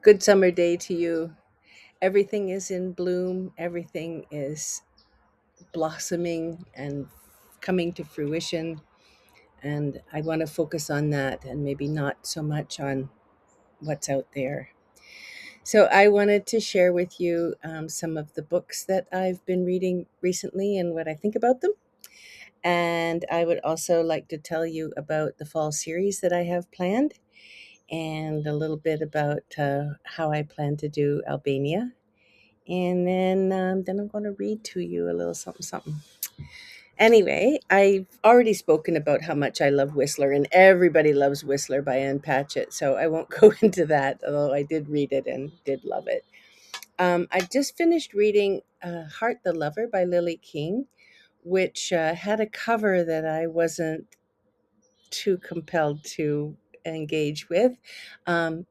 Good summer day to you. Everything is in bloom, everything is blossoming and coming to fruition. And I want to focus on that and maybe not so much on what's out there. So, I wanted to share with you some of the books that I've been reading recently and what I think about them. And I would also like to tell you about the fall series that I have planned and a little bit about how I plan to do Albania. And then I'm going to read to you a little something, something. Anyway, I've already spoken about how much I love Whistler, and everybody loves Whistler by Ann Patchett, so I won't go into that, although I did read it and did love it. I just finished reading Heart the Lover by Lily King, which had a cover that I wasn't too compelled to engage with. Um,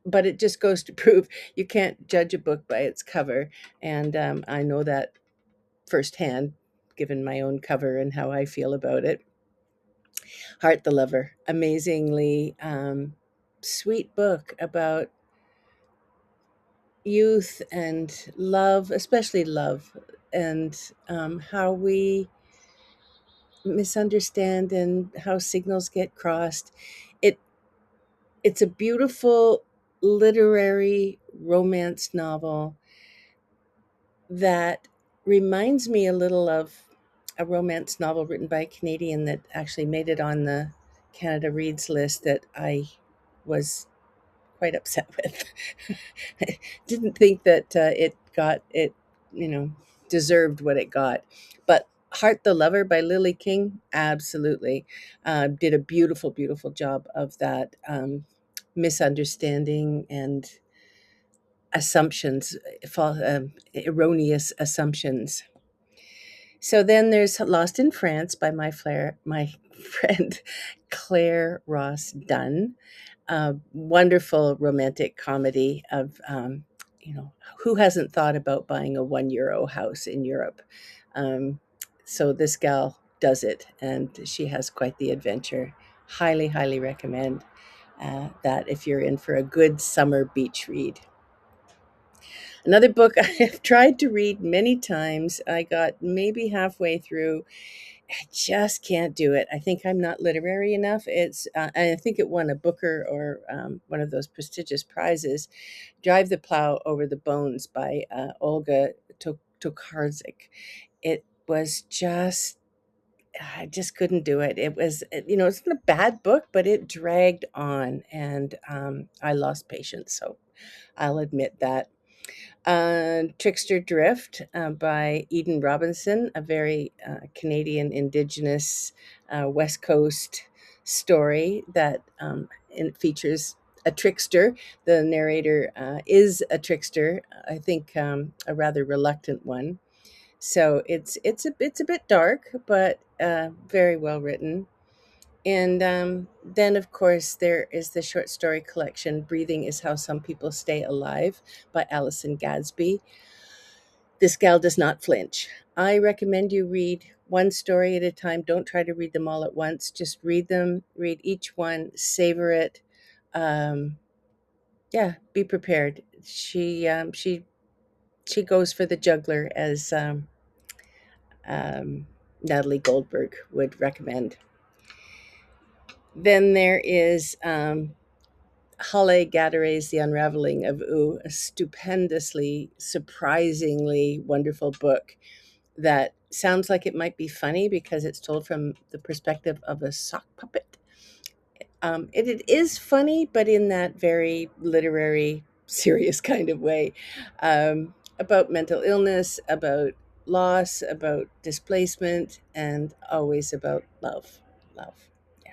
but it just goes to prove you can't judge a book by its cover. And I know that firsthand, given my own cover and how I feel about it. Heart the Lover, amazingly sweet book about youth and love, especially love, and how we misunderstand and how signals get crossed. It it's a beautiful literary romance novel that reminds me a little of a romance novel written by a Canadian that actually made it on the Canada Reads list that I was quite upset with. Didn't think that it you know deserved what it got, but Heart the Lover by Lily King absolutely did a beautiful, beautiful job of that misunderstanding and assumptions, erroneous assumptions. So then there's Lost in France by my friend Claire Ross Dunn. A wonderful romantic comedy of, who hasn't thought about buying a €1 house in Europe? Um, so this gal does it, and she has quite the adventure. Highly, highly recommend that if you're in for a good summer beach read. Another book I have tried to read many times. I got maybe halfway through. I just can't do it. I think I'm not literary enough. I think it won a Booker or one of those prestigious prizes. "Drive the Plow Over the Bones" by Olga Tokarczyk. It was just. I just couldn't do it. It's not a bad book, but it dragged on, and I lost patience. So I'll admit that. Trickster Drift by Eden Robinson, a very Canadian Indigenous West Coast story that it features a trickster. The narrator is a trickster, I think a rather reluctant one. So it's a bit dark, but very well written. And then, of course, there is the short story collection "Breathing is How Some People Stay Alive" by Alison Gadsby. This gal does not flinch. I recommend you read one story at a time. Don't try to read them all at once. Just read them, read each one, savor it. Um, yeah, be prepared. She goes for the juggler, as Natalie Goldberg would recommend. Then there is Halle Gadaray's The Unraveling of Ooh, a stupendously, surprisingly wonderful book that sounds like it might be funny because it's told from the perspective of a sock puppet. It is funny, but in that very literary, serious kind of way, about mental illness, about loss, about displacement, and always about love. Love. Yeah.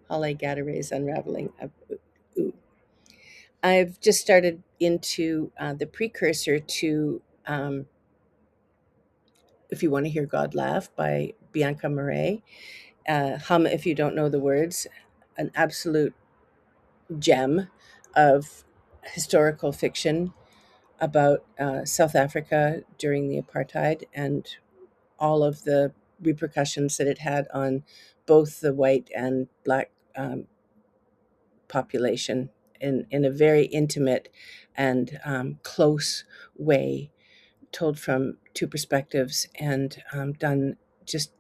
Halle Gadaray's Unraveling of Ooh. I've just started into the precursor to If You Want to Hear God Laugh by Bianca Murray. Hum If You Don't Know the Words, an absolute gem of historical fiction about South Africa during the apartheid and all of the repercussions that it had on both the white and black population. in a very intimate and close way, told from two perspectives, and done just,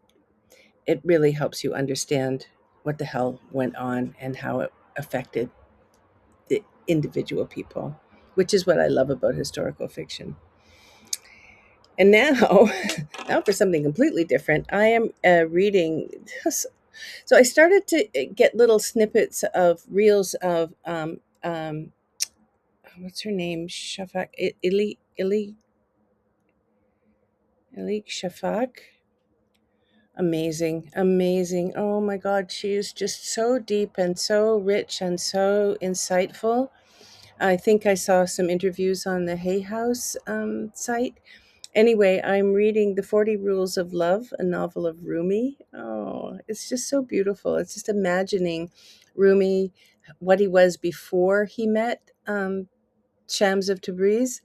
it really helps you understand what the hell went on and how it affected the individual people, which is what I love about historical fiction. And now, now for something completely different, I am reading. So I started to get little snippets of reels of what's her name, Shafak Ili Shafak. Amazing, amazing. Oh my God, she is just so deep and so rich and so insightful. I think I saw some interviews on the Hay House site. Anyway, I'm reading The 40 Rules of Love, a novel of Rumi. Oh, it's just so beautiful. It's just imagining Rumi, what he was before he met Shams of Tabriz,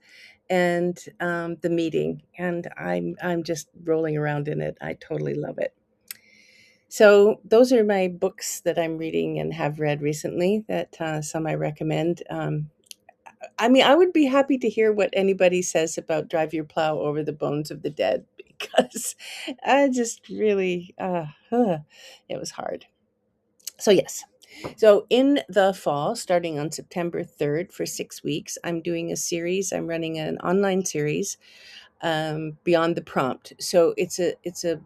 and the meeting. And I'm just rolling around in it. I totally love it. So those are my books that I'm reading and have read recently. That some I recommend. I mean, I would be happy to hear what anybody says about Drive Your Plow Over the Bones of the Dead, because I just really, it was hard. So, yes. So, in the fall, starting on September 3rd for 6 weeks, I'm doing a series. I'm running an online series, Beyond the Prompt. So, it's a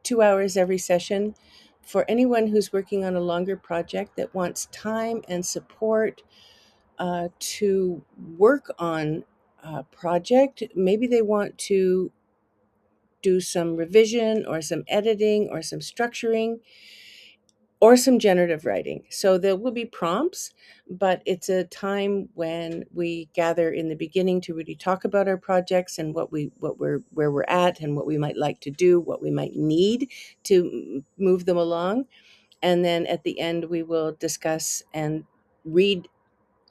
2 hours every session for anyone who's working on a longer project that wants time and support to work on a project. Maybe they want to do some revision or some editing or some structuring or some generative writing. So there will be prompts, but it's a time when we gather in the beginning to really talk about our projects and where we're at and what we might like to do, what we might need to move them along. And then at the end, we will discuss and read.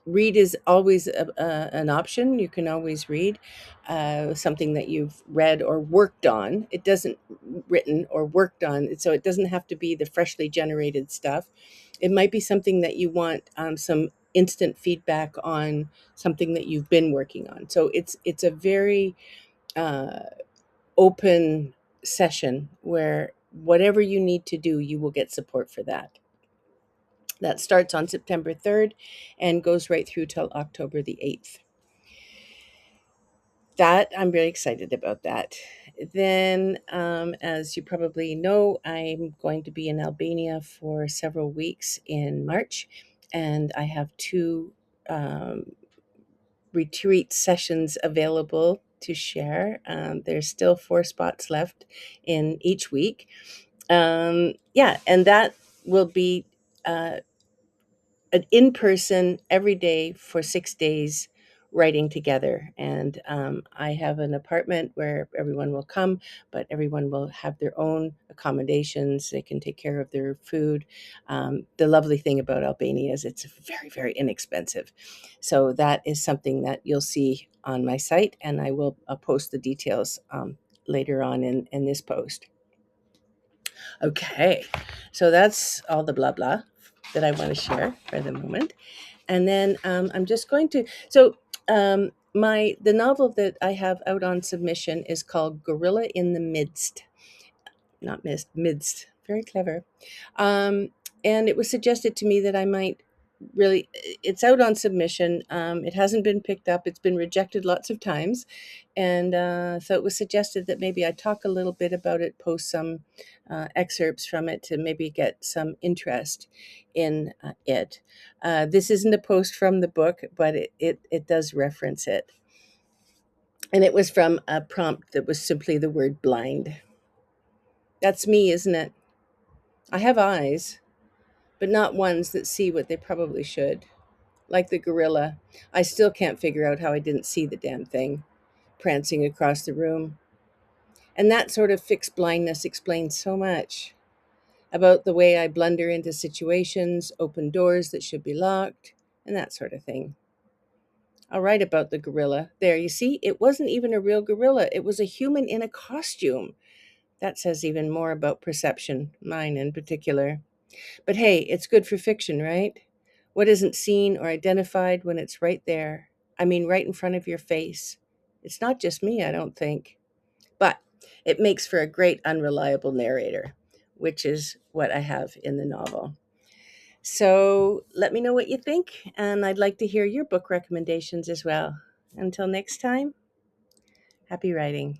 Read is always an option. You can always read something that you've read or worked on. It doesn't, written or worked on, so it doesn't have to be the freshly generated stuff. It might be something that you want some instant feedback on, something that you've been working on. So it's a very uh, open session where whatever you need to do, you will get support for that. That starts on September 3rd and goes right through till October the 8th. That I'm very excited about that. Then, as you probably know, I'm going to be in Albania for several weeks in March, and I have two um, retreat sessions available to share. There's still 4 spots left in each week. Yeah, and that will be uh, an in-person every day for 6 days writing together. And I have an apartment where everyone will come, but everyone will have their own accommodations. They can take care of their food. The lovely thing about Albania is it's very, very inexpensive. So that is something that you'll see on my site, and I will post the details later on in this post. Okay, so that's all the blah blah that I want to share for the moment. And then I'm just going to, so the novel that I have out on submission is called Gorilla in the Midst. Not mist, midst. Very clever. Um, and it was suggested to me that I might really, it's out on submission. It hasn't been picked up. It's been rejected lots of times. And so it was suggested that maybe I talk a little bit about it, post some excerpts from it to maybe get some interest in it. This isn't a post from the book, but it does reference it. And it was from a prompt that was simply the word blind. That's me, isn't it? I have eyes, but not ones that see what they probably should. Like the gorilla, I still can't figure out how I didn't see the damn thing prancing across the room. And that sort of fixed blindness explains so much about the way I blunder into situations, open doors that should be locked, and that sort of thing. I'll write about the gorilla. There, you see, it wasn't even a real gorilla. It was a human in a costume. That says even more about perception, mine in particular. But hey, it's good for fiction, right? What isn't seen or identified when it's right there? I mean, right in front of your face. It's not just me, I don't think. But it makes for a great unreliable narrator, which is what I have in the novel. So let me know what you think, and I'd like to hear your book recommendations as well. Until next time, happy writing.